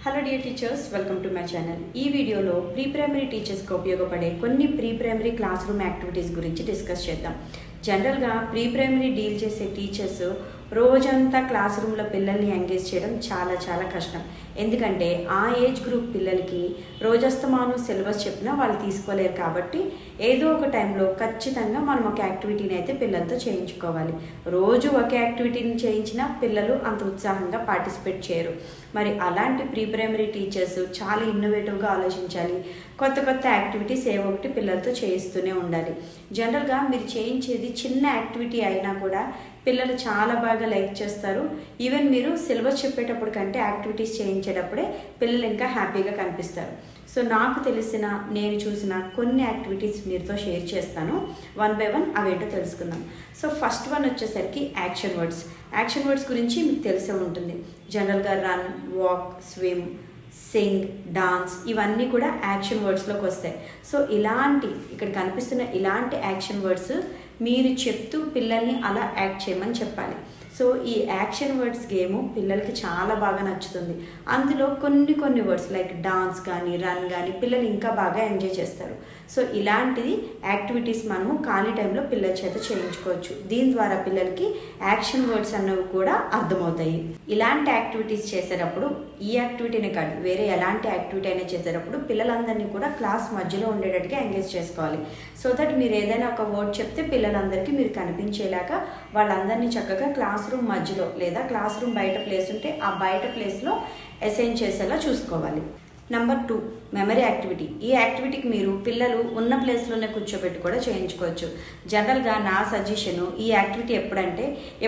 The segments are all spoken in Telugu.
Hello dear teachers, welcome to my channel. ఈ వీడియోలో ప్రీ ప్రైమరీ టీచర్స్కి ఉపయోగపడే కొన్ని pre primary class room activities గురించి డిస్కస్ చేద్దాం. జనరల్గా ప్రీ ప్రైమరీ డీల్ చేసే టీచర్స్ రోజంతా క్లాస్ రూమ్లో పిల్లల్ని ఎంగేజ్ చేయడం చాలా కష్టం. ఎందుకంటే ఆ ఏజ్ గ్రూప్ పిల్లలకి రోజస్తమానం సిలబస్ చెప్పినా వాళ్ళు తీసుకోలేరు. కాబట్టి ఏదో ఒక టైంలో ఖచ్చితంగా మనం ఒక యాక్టివిటీని అయితే పిల్లలతో చేయించుకోవాలి. రోజు ఒక యాక్టివిటీని చేయించినా పిల్లలు అంత ఉత్సాహంగా పార్టిసిపేట్ చేయరు. మరి అలాంటి ప్రీ ప్రైమరీ టీచర్స్ చాలా ఇన్నోవేటివ్గా ఆలోచించాలి. కొత్త యాక్టివిటీస్ ఏ ఒకటి పిల్లలతో చేయిస్తూనే ఉండాలి. జనరల్గా మీరు చేయించేది చిన్న యాక్టివిటీ అయినా కూడా పిల్లలు చాలా బాగా లైక్ చేస్తారు. ఈవెన్ మీరు సిలబస్ చెప్పేటప్పుడు కంటే యాక్టివిటీస్ చేయించేటప్పుడే పిల్లలు ఇంకా హ్యాపీగా కనిపిస్తారు. సో నాకు తెలిసిన, నేను చూసిన కొన్ని యాక్టివిటీస్ మీతో షేర్ చేస్తాను. వన్ బై వన్ అవేంటో తెలుసుకుందాం. సో ఫస్ట్ వన్ వచ్చేసరికి యాక్షన్ వర్డ్స్. యాక్షన్ వర్డ్స్ గురించి మీకు తెలిసే ఉంటుంది. జనరల్గా run, walk, swim, Singh, dance ఇవన్నీ కూడా యాక్షన్ వర్డ్స్లోకి వస్తాయి. సో ఇక్కడ కనిపిస్తున్న ఇలాంటి యాక్షన్ వర్డ్స్ మీరు చెప్తూ పిల్లల్ని అలా యాక్ట్ చేయమని చెప్పాలి. సో ఈ యాక్షన్ వర్డ్స్ గేమ్ పిల్లలకి చాలా బాగా నచ్చుతుంది. అందులో కొన్ని వర్డ్స్ లైక్ డాన్స్ కానీ, రన్ కానీ పిల్లలు ఇంకా బాగా ఎంజాయ్ చేస్తారు. సో ఇలాంటిది యాక్టివిటీస్ మనము ఖాళీ టైంలో పిల్లల చేత చేయించుకోవచ్చు. దీని ద్వారా పిల్లలకి యాక్షన్ వర్డ్స్ అన్నవి కూడా అర్థమవుతాయి. ఇలాంటి యాక్టివిటీస్ చేసేటప్పుడు ఈ యాక్టివిటీనే కాదు, వేరే ఎలాంటి యాక్టివిటీ అయినా చేసేటప్పుడు పిల్లలందరినీ కూడా క్లాస్ మధ్యలో ఉండేటట్టుగా ఎంగేజ్ చేసుకోవాలి. సో దట్ మీరు ఏదైనా ఒక వర్డ్ చెప్తే పిల్లలందరికీ మీరు కనిపించేలాగా వాళ్ళందరినీ చక్కగా క్లాస్ రూమ్ మధ్యలో లేదా క్లాస్ రూమ్ బయట ప్లేస్ ఉంటే ఆ బయట ప్లేస్లో అసైన్ చేసేలా చూసుకోవాలి. Number 2, memory activity. ఈ యాక్టివిటీకి మీరు పిల్లలు ఉన్న ప్లేస్లోనే కూర్చోబెట్టి కూడా చేయించుకోవచ్చు. జనరల్గా నా సజెషను ఈ యాక్టివిటీ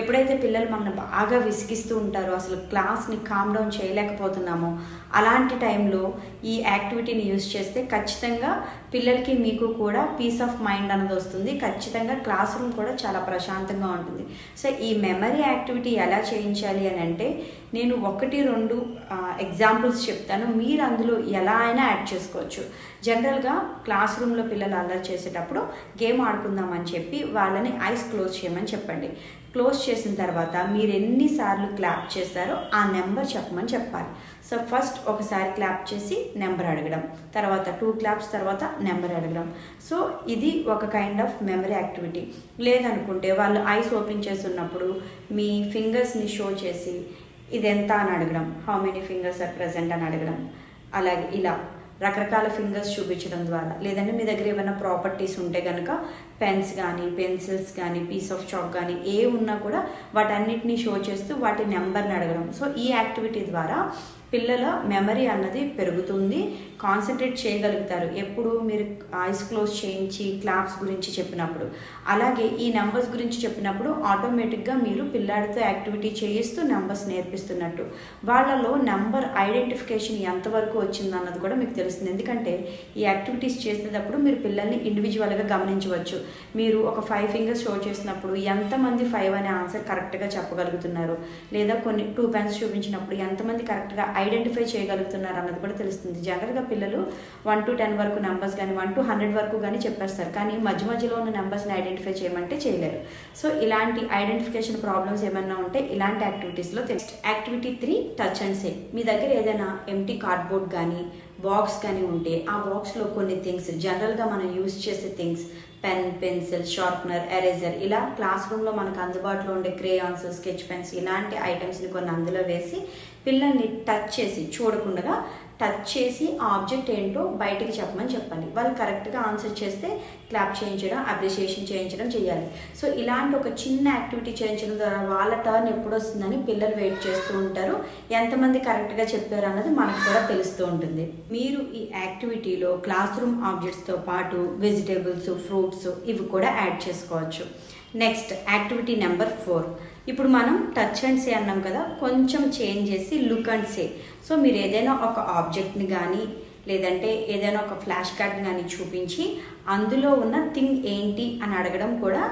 ఎప్పుడైతే పిల్లలు మనల్ని బాగా విసిగిస్తూ ఉంటారో, అసలు క్లాస్ని కామ్ డౌన్ చేయలేకపోతున్నామో అలాంటి టైంలో ఈ యాక్టివిటీని యూజ్ చేస్తే ఖచ్చితంగా పిల్లలకి మీకు కూడా పీస్ ఆఫ్ మైండ్ అన్నది వస్తుంది. ఖచ్చితంగా క్లాస్ రూమ్ కూడా చాలా ప్రశాంతంగా ఉంటుంది. సో ఈ మెమరీ యాక్టివిటీ ఎలా చేయించాలి అని అంటే నేను 1-2 ఎగ్జాంపుల్స్ చెప్తాను. మీరు అందులో ఎలా అయినా యాడ్ చేసుకోవచ్చు. జనరల్గా క్లాస్ రూమ్లో పిల్లలు అల్లరి చేసేటప్పుడు గేమ్ ఆడుకుందామని చెప్పి వాళ్ళని ఐస్ క్లోజ్ చేయమని చెప్పండి. క్లోజ్ చేసిన తర్వాత మీరు ఎన్నిసార్లు క్లాప్ చేస్తారో ఆ నెంబర్ చెప్పమని చెప్పాలి. సో ఫస్ట్ ఒకసారి క్లాప్ చేసి నెంబర్ అడగడం, తర్వాత 2 క్లాప్స్ తర్వాత నెంబర్ అడగడం. సో ఇది ఒక కైండ్ ఆఫ్ మెమరీ యాక్టివిటీ. లేదనుకుంటే వాళ్ళు ఐస్ ఓపెన్ చేస్తున్నప్పుడు మీ ఫింగర్స్ని షో చేసి ఇది ఎంత అని అడగడం, how many fingers are present అని అడగడం. అలాగే ఇలా రకరకాల ఫింగర్స్ చూపించడం ద్వారా, లేదంటే మీ దగ్గర ఏమైనా ప్రాపర్టీస్ ఉంటే కనుక పెన్స్ కానీ, పెన్సిల్స్ కానీ, పీస్ ఆఫ్ చాక్ కానీ ఏ ఉన్నా కూడా వాటన్నిటిని షో చేస్తూ వాటి నెంబర్ని అడగడం. సో ఈ యాక్టివిటీ ద్వారా పిల్లల మెమరీ అన్నది పెరుగుతుంది, కాన్సన్ట్రేట్ చేయగలుగుతారు ఎప్పుడు మీరు ఐస్ క్లోజ్ చేయించి క్లాప్స్ గురించి చెప్పినప్పుడు. అలాగే ఈ నెంబర్స్ గురించి చెప్పినప్పుడు ఆటోమేటిక్గా మీరు పిల్లాడితో యాక్టివిటీ చేయిస్తూ నెంబర్స్ నేర్పిస్తున్నట్టు. వాళ్ళలో నెంబర్ ఐడెంటిఫికేషన్ ఎంతవరకు వచ్చిందన్నది కూడా మీకు తెలుస్తుంది. ఎందుకంటే ఈ యాక్టివిటీస్ చేసేటప్పుడు మీరు పిల్లల్ని ఇండివిజువల్గా గమనించవచ్చు. మీరు ఒక 5 ఫింగర్స్ షో చేసినప్పుడు ఎంతమంది 5 అనే ఆన్సర్ కరెక్ట్గా చెప్పగలుగుతున్నారు, లేదా కొన్ని 2 పెన్స్ చూపించినప్పుడు ఎంతమంది కరెక్ట్గా ఐడెంటిఫై చేయగలుగుతున్నారు అన్నది కూడా తెలుస్తుంది. జనరల్గా పిల్లలు 1 to 10 వరకు నెంబర్స్ కానీ 1 to 100 వరకు కానీ చెప్పేస్తారు, కానీ మధ్యలో ఉన్న నెంబర్స్ని ఐడెంటిఫై చేయమంటే చేయలేరు. సో ఇలాంటి ఐడెంటిఫికేషన్ ప్రాబ్లమ్స్ ఏమైనా ఉంటే ఇలాంటి యాక్టివిటీస్లో తెలుసు. Activity 3, touch and say. మీ దగ్గర ఏదైనా ఎంటీ కార్డ్బోర్డ్ కానీ బాక్స్ కానీ ఉంటే ఆ బాక్స్లో కొన్ని థింగ్స్, జనరల్గా మనం యూజ్ చేసే things, pen, pencil, sharpener, eraser, ఇలా క్లాస్ రూమ్లో మనకు అందుబాటులో ఉండే క్రేయాన్స్, స్కెచ్ పెన్స్ ఇలాంటి ఐటమ్స్ని కొన్ని అందులో వేసి పిల్లల్ని టచ్ చేసి, చూడకుండా టచ్ చేసి ఆ ఆబ్జెక్ట్ ఏంటో బయటికి చెప్పమని చెప్పాలి. వాళ్ళు కరెక్ట్గా ఆన్సర్ చేస్తే క్లాప్ చేయించడం, అప్రిషియేషన్ చేయించడం చేయాలి. సో ఇలాంటి ఒక చిన్న యాక్టివిటీ చేయించడం ద్వారా వాళ్ళ టర్న్ ఎప్పుడు వస్తుందని పిల్లలు వెయిట్ చేస్తూ ఉంటారు. ఎంతమంది కరెక్ట్గా చెప్పారు అన్నది మనకు కూడా తెలుస్తూ ఉంటుంది. మీరు ఈ యాక్టివిటీలో క్లాస్ రూమ్ ఆబ్జెక్ట్స్తో పాటు వెజిటేబుల్స్, ఫ్రూట్స్ ఇవి కూడా యాడ్ చేసుకోవచ్చు. Next activity number 4. ఇప్పుడు మనం టచ్ అండ్ సే అన్నాం కదా, కొంచెం చేంజ్ చేసి లుక్ అండ్ సే. సో మీరు ఏదైనా ఒక ఆబ్జెక్ట్ని కానీ, లేదంటే ఏదైనా ఒక ఫ్లాష్ కార్డ్ని కానీ చూపించి అందులో ఉన్న థింగ్ ఏంటి అని అడగడం కూడా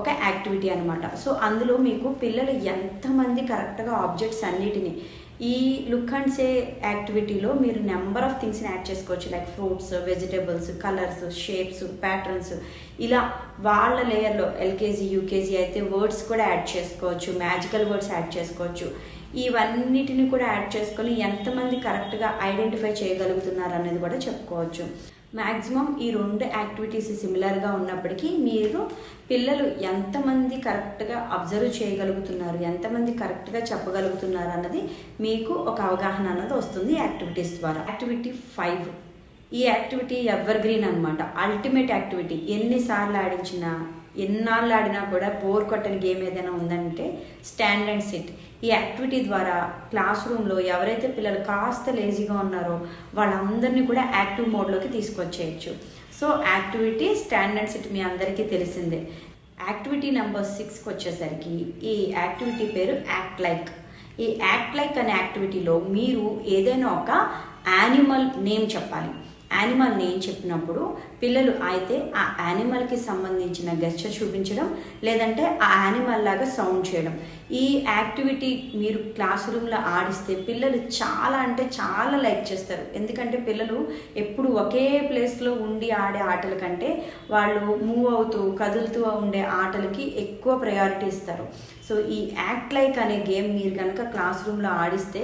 ఒక యాక్టివిటీ అనమాట. సో అందులో మీకు పిల్లలు ఎంతమంది కరెక్ట్గా ఆబ్జెక్ట్స్ అన్నిటినీ ఈ లుక్ అండ్ సే యాక్టివిటీలో మీరు నెంబర్ ఆఫ్ థింగ్స్ని యాడ్ చేసుకోవచ్చు. Like fruits, vegetables, colours, shapes, patterns, ఇలా వాళ్ళ లేయర్లో ఎల్కేజీ, యూకేజీ అయితే వర్డ్స్ కూడా యాడ్ చేసుకోవచ్చు, మ్యాజికల్ వర్డ్స్ యాడ్ చేసుకోవచ్చు. ఇవన్నిటిని కూడా యాడ్ చేసుకొని ఎంతమంది కరెక్ట్గా ఐడెంటిఫై చేయగలుగుతున్నారు అనేది కూడా చెప్పుకోవచ్చు. మ్యాక్సిమం ఈ 2 యాక్టివిటీస్ సిమిలర్గా ఉన్నప్పటికీ మీరు పిల్లలు ఎంతమంది కరెక్ట్గా అబ్జర్వ్ చేయగలుగుతున్నారు, ఎంతమంది కరెక్ట్గా చెప్పగలుగుతున్నారు అన్నది మీకు ఒక అవగాహన అన్నది వస్తుంది యాక్టివిటీస్ ద్వారా. యాక్టివిటీ 5, ఈ యాక్టివిటీ ఎవర్ గ్రీన్ అనమాట. Ultimate activity. ఎన్నిసార్లు ఆడించినా ఎన్నాళ్ళు ఆడినా కూడా బోర్ కొట్టని గేమ్ ఏదైనా ఉందంటే స్టాండ్ అండ్ సిట్. ఈ యాక్టివిటీ ద్వారా క్లాస్ రూమ్లో ఎవరైతే పిల్లలు కాస్త లేజీగా ఉన్నారో వాళ్ళందరినీ కూడా యాక్టివ్ మోడ్లోకి తీసుకొచ్చేయచ్చు. So activity stand and sit మీ అందరికీ తెలిసిందే. యాక్టివిటీ నెంబర్ 6కి వచ్చేసరికి ఈ యాక్టివిటీ పేరు యాక్ట్ లైక్. ఈ యాక్ట్ లైక్ అనే యాక్టివిటీలో మీరు ఏదైనా ఒక యానిమల్ నేమ్ చెప్పాలి. యానిమల్ నేమ్ చెప్పినప్పుడు పిల్లలు అయితే ఆ యానిమల్కి సంబంధించిన గెస్చర్ చూపించడం, లేదంటే ఆ యానిమల్ లాగా సౌండ్ చేయడం. ఈ యాక్టివిటీ మీరు క్లాస్ రూమ్లో ఆడిస్తే పిల్లలు చాలా అంటే చాలా లైక్ చేస్తారు. ఎందుకంటే పిల్లలు ఎప్పుడు ఒకే ప్లేస్లో ఉండి ఆడే ఆటల కంటే వాళ్ళు మూవ్ అవుతూ కదులుతూ ఉండే ఆటలకి ఎక్కువ ప్రయారిటీ ఇస్తారు. సో ఈ యాక్ట్ లైక్ అనే గేమ్ మీరు కనుక క్లాస్ రూమ్లో ఆడిస్తే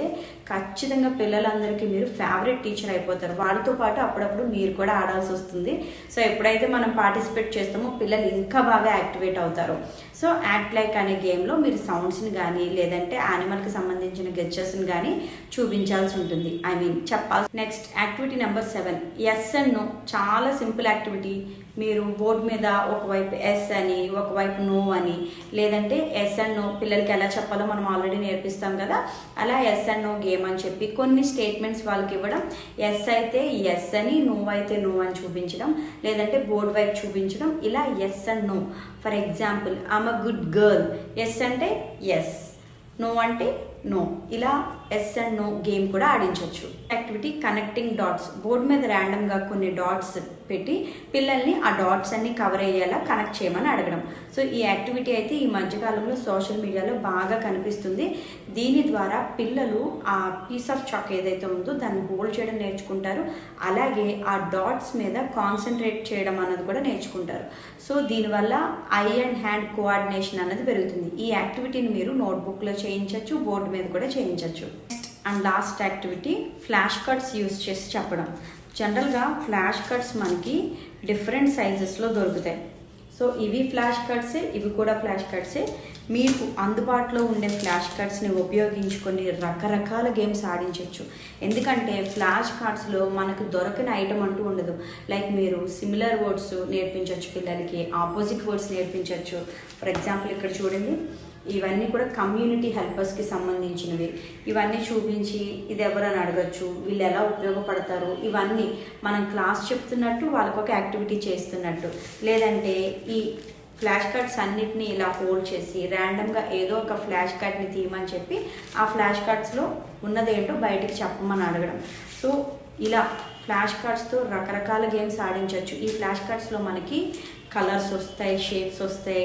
ఖచ్చితంగా పిల్లలందరికీ మీరు ఫేవరెట్ టీచర్ అయిపోతారు. వాళ్ళతో పాటు అప్పుడప్పుడు మీరు కూడా ఆడాల్సి వస్తుంది. సో ఎప్పుడైతే మనం పార్టిసిపేట్ చేస్తామో పిల్లలు ఇంకా బాగా యాక్టివేట్ అవుతారు. సో యాక్ట్ లైక్ అనే గేమ్లో మీరు సౌండ్స్ని కానీ లేదంటే యానిమల్కి సంబంధించిన గెస్చర్స్ని కానీ చూపించాల్సి ఉంటుంది, చెప్పాలి. Next activity number 7, yes and no. చాలా సింపుల్ యాక్టివిటీ. మీరు బోర్డు మీద ఒకవైపు ఎస్ అని ఒకవైపు నో అని, లేదంటే ఎస్ అండ్ నో పిల్లలకి ఎలా చెప్పాలో మనం ఆల్రెడీ నేర్పిస్తాం కదా, అలా ఎస్ అండ్ నో గేమ్ అని చెప్పి కొన్ని స్టేట్మెంట్స్ వాళ్ళకి ఇవ్వడం. ఎస్ అయితే ఎస్ అని, నో అయితే నో అని చూపించడం, లేదంటే బోర్డు వైపు చూపించడం. ఇలా yes and no. For example, I'm a good girl. Yes అంటే ఎస్, నో అంటే నో. ఇలా ఎస్ అండ్ నో గేమ్ కూడా ఆడించవచ్చు. Activity connecting dots. బోర్డు మీద ర్యాండమ్గా కొన్ని డాట్స్ పెట్టి పిల్లల్ని ఆ డాట్స్ అన్ని కవర్ అయ్యేలా కనెక్ట్ చేయమని అడగడం. సో ఈ యాక్టివిటీ అయితే ఈ మధ్యకాలంలో సోషల్ మీడియాలో బాగా కనిపిస్తుంది. దీని ద్వారా పిల్లలు ఆ పీస్ ఆఫ్ చాక్ ఏదైతే ఉందో దాన్ని హోల్డ్ చేయడం నేర్చుకుంటారు. అలాగే ఆ డాట్స్ మీద కాన్సన్ట్రేట్ చేయడం అన్నది కూడా నేర్చుకుంటారు. సో దీనివల్ల ఐ అండ్ హ్యాండ్ కోఆర్డినేషన్ అన్నది పెరుగుతుంది. ఈ యాక్టివిటీని మీరు నోట్బుక్లో చేయించవచ్చు, బోర్డు మీద కూడా చేయించవచ్చు. Next and last activity flash cards use చేసి చెప్పడం. జనరల్గా ఫ్లాష్ కార్డ్స్ మనకి డిఫరెంట్ సైజెస్లో దొరుకుతాయి. సో ఇవి ఫ్లాష్ కార్డ్సే, ఇవి కూడా ఫ్లాష్ కార్డ్సే. మీకు అందుబాటులో ఉండే ఫ్లాష్ కార్డ్స్ని ఉపయోగించుకొని రకరకాల గేమ్స్ ఆడించవచ్చు. ఎందుకంటే ఫ్లాష్ కార్డ్స్లో మనకు దొరకని ఐటమ్ అంటూ ఉండదు. లైక్ మీరు సిమిలర్ వర్డ్స్ నేర్పించవచ్చు పిల్లలకి, ఆపోజిట్ వర్డ్స్ నేర్పించవచ్చు. ఫర్ ఎగ్జాంపుల్ ఇక్కడ చూడండి, ఇవన్నీ కూడా కమ్యూనిటీ హెల్పర్స్కి సంబంధించినవి. ఇవన్నీ చూపించి ఇది ఎవరని అడగచ్చు, వీళ్ళు ఎలా ఉపయోగపడతారు, ఇవన్నీ మనం క్లాస్ చెప్తున్నట్టు వాళ్ళకు ఒక యాక్టివిటీ చేస్తున్నట్టు. లేదంటే ఈ ఫ్లాష్ కార్డ్స్ అన్నిటినీ ఇలా హోల్డ్ చేసి ర్యాండమ్గా ఏదో ఒక ఫ్లాష్ కార్డ్ని తీయమని చెప్పి ఆ ఫ్లాష్ కార్డ్స్లో ఉన్నదేంటో బయటికి చెప్పమని అడగడం. సో ఇలా ఫ్లాష్ కార్డ్స్తో రకరకాల గేమ్స్ ఆడించవచ్చు. ఈ ఫ్లాష్ కార్డ్స్లో మనకి కలర్స్ వస్తాయి, షేప్స్ వస్తాయి,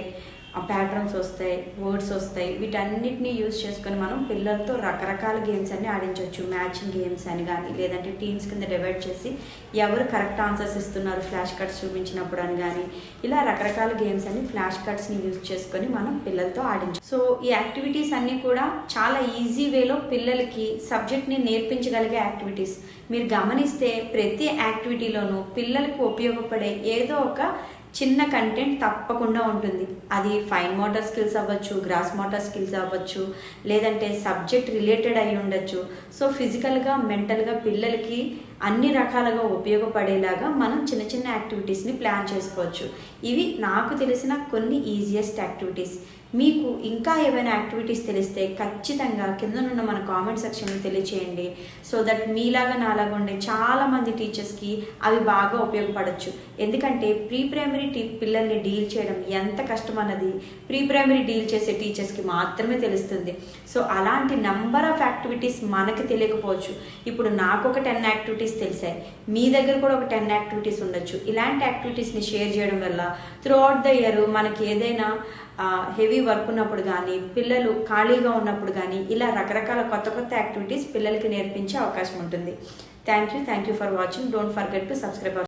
ప్యాటర్న్స్ వస్తాయి, వర్డ్స్ వస్తాయి. వీటన్నిటిని యూజ్ చేసుకొని మనం పిల్లలతో రకరకాల గేమ్స్ అన్ని ఆడించవచ్చు. మ్యాచింగ్ గేమ్స్ అని కానీ, లేదంటే టీమ్స్ కింద డివైడ్ చేసి ఎవరు కరెక్ట్ ఆన్సర్స్ ఇస్తున్నారు ఫ్లాష్ కార్డ్స్ చూపించినప్పుడు అని కానీ, ఇలా రకరకాల గేమ్స్ అన్ని ఫ్లాష్ కార్డ్స్ని యూజ్ చేసుకొని మనం పిల్లలతో ఆడించవచ్చు. సో ఈ యాక్టివిటీస్ అన్నీ కూడా చాలా ఈజీ వేలో పిల్లలకి సబ్జెక్ట్ని నేర్పించగలిగే యాక్టివిటీస్. మీరు గమనిస్తే ప్రతి యాక్టివిటీలోనూ పిల్లలకు ఉపయోగపడే ఏదో ఒక చిన్న కంటెంట్ తప్పకుండా ఉంటుంది. అది ఫైన్ మోటార్ స్కిల్స్ అవ్వచ్చు, గ్రాస్ మోటార్ స్కిల్స్ అవ్వచ్చు, లేదంటే సబ్జెక్ట్ రిలేటెడ్ అయి ఉండొచ్చు. సో ఫిజికల్గా, మెంటల్గా పిల్లలకి అన్ని రకాలుగా ఉపయోగపడేలాగా మనం చిన్న చిన్న యాక్టివిటీస్ని ప్లాన్ చేసుకోవచ్చు. ఇవి నాకు తెలిసిన కొన్ని ఈజియెస్ట్ యాక్టివిటీస్. మీకు ఇంకా ఏవైనా యాక్టివిటీస్ తెలిస్తే ఖచ్చితంగా కిందనున్న మన కామెంట్ సెక్షన్లో తెలియచేయండి. సో దట్ మీలాగా నాలాగా ఉండే చాలామంది టీచర్స్కి అవి బాగా ఉపయోగపడవచ్చు. ఎందుకంటే ప్రీ ప్రైమరీ పిల్లల్ని డీల్ చేయడం ఎంత కష్టం అన్నది ప్రీ ప్రైమరీ డీల్ చేసే టీచర్స్కి మాత్రమే తెలుస్తుంది. సో అలాంటి నంబర్ ఆఫ్ యాక్టివిటీస్ మనకి తెలియకపోవచ్చు. ఇప్పుడు నాకు ఒక 10 యాక్టివిటీస్ తెలిసాయి, మీ దగ్గర కూడా ఒక 10 యాక్టివిటీస్ ఉండొచ్చు. ఇలాంటి యాక్టివిటీస్ని షేర్ చేయడం వల్ల త్రూ అవుట్ ద ఇయర్ మనకి ఏదైనా హెవీ వర్క్ ఉన్నప్పుడు కానీ, పిల్లలు ఖాళీగా ఉన్నప్పుడు కానీ ఇలా రకరకాల కొత్త కొత్త యాక్టివిటీస్ పిల్లలకి నేర్పించే అవకాశం ఉంటుంది. Thank you for watching. Don't forget to subscribe.